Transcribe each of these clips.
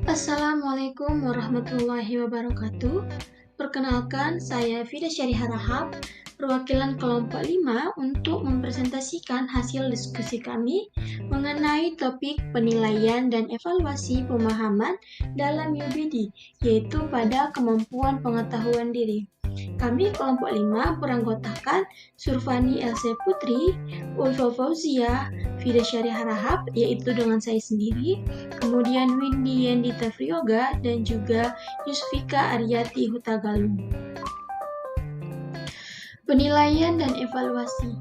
Assalamualaikum warahmatullahi wabarakatuh. Perkenalkan, saya Fida Syari Harahap, perwakilan kelompok 5 untuk mempresentasikan hasil diskusi kami mengenai topik penilaian dan evaluasi pemahaman dalam UBD, yaitu pada kemampuan pengetahuan diri. Kami kelompok 5 beranggotakan Surfani Else Putri, Ulfa Fauzia, Fida Syari Harahap, yaitu dengan saya sendiri, kemudian Windy Yendita Frioga, dan juga Yusfika Aryati Hutagalung. Penilaian dan evaluasi.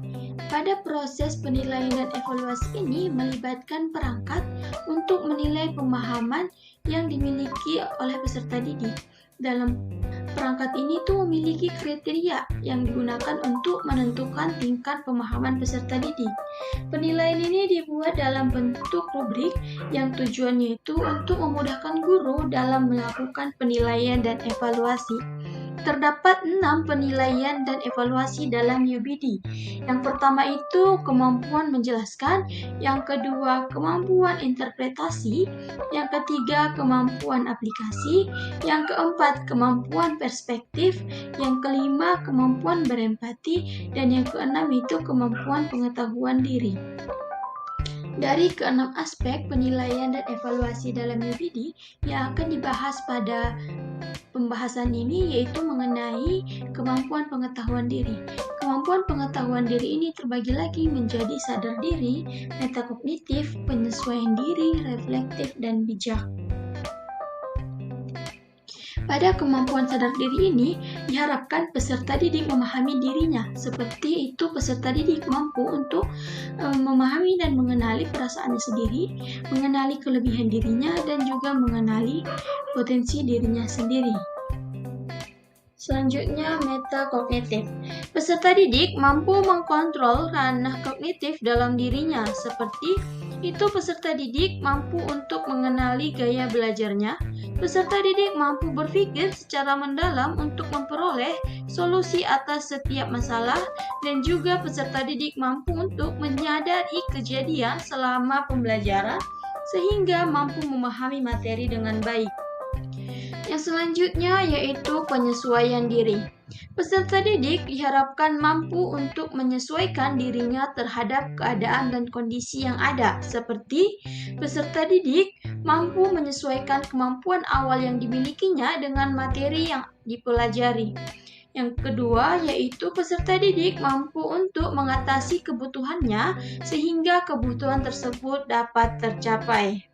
Pada proses penilaian dan evaluasi ini melibatkan perangkat untuk menilai pemahaman yang dimiliki oleh peserta didik. Dalam perangkat ini memiliki kriteria yang digunakan untuk menentukan tingkat pemahaman peserta didik. Penilaian ini dibuat dalam bentuk rubrik yang tujuannya itu untuk memudahkan guru dalam melakukan penilaian dan evaluasi. Terdapat 6 penilaian dan evaluasi dalam UBD. Yang pertama itu kemampuan menjelaskan, yang kedua kemampuan interpretasi, yang ketiga kemampuan aplikasi, yang keempat kemampuan perspektif, yang kelima kemampuan berempati, dan yang keenam itu kemampuan pengetahuan diri. Dari keenam aspek penilaian dan evaluasi dalam UBD yang akan dibahas pada pembahasan ini yaitu mengenai kemampuan pengetahuan diri. Kemampuan pengetahuan diri ini terbagi lagi menjadi sadar diri, metakognitif, penyesuaian diri, reflektif, dan bijak. Pada kemampuan sadar diri ini, diharapkan peserta didik memahami dirinya. Seperti itu, peserta didik mampu untuk memahami dan mengenali perasaannya sendiri, mengenali kelebihan dirinya, dan juga mengenali potensi dirinya sendiri. Selanjutnya, metakognitif. Peserta didik mampu mengkontrol ranah kognitif dalam dirinya. Seperti itu, peserta didik mampu untuk mengenali gaya belajarnya. Peserta didik mampu berpikir secara mendalam untuk memperoleh solusi atas setiap masalah, dan juga peserta didik mampu untuk menyadari kejadian selama pembelajaran sehingga mampu memahami materi dengan baik. Yang selanjutnya yaitu penyesuaian diri. Peserta didik diharapkan mampu untuk menyesuaikan dirinya terhadap keadaan dan kondisi yang ada, seperti peserta didik mampu menyesuaikan kemampuan awal yang dimilikinya dengan materi yang dipelajari. Yang kedua yaitu peserta didik mampu untuk mengatasi kebutuhannya sehingga kebutuhan tersebut dapat tercapai.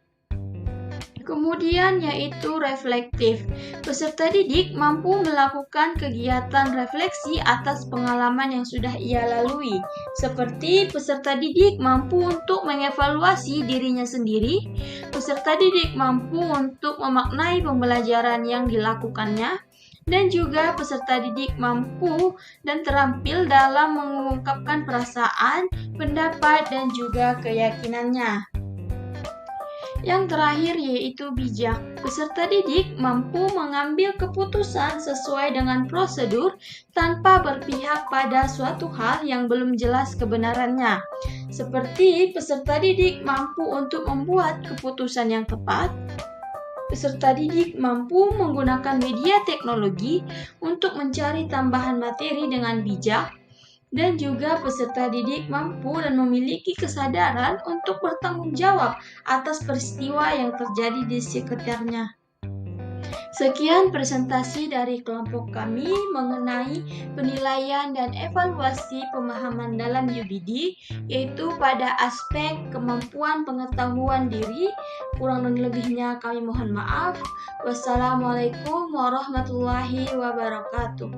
Kemudian yaitu reflektif. Peserta didik mampu melakukan kegiatan refleksi atas pengalaman yang sudah ia lalui. Seperti peserta didik mampu untuk mengevaluasi dirinya sendiri. Peserta didik mampu untuk memaknai pembelajaran yang dilakukannya. Dan juga peserta didik mampu dan terampil dalam mengungkapkan perasaan, pendapat, dan juga keyakinannya. Yang terakhir yaitu bijak. Peserta didik mampu mengambil keputusan sesuai dengan prosedur tanpa berpihak pada suatu hal yang belum jelas kebenarannya. Seperti peserta didik mampu untuk membuat keputusan yang tepat. Peserta didik mampu menggunakan media teknologi untuk mencari tambahan materi dengan bijak. Dan juga peserta didik mampu dan memiliki kesadaran untuk bertanggung jawab atas peristiwa yang terjadi di sekitarnya. Sekian presentasi dari kelompok kami mengenai penilaian dan evaluasi pemahaman dalam UBD, yaitu pada aspek kemampuan pengetahuan diri. Kurang dan lebihnya kami mohon maaf. Wassalamualaikum warahmatullahi wabarakatuh.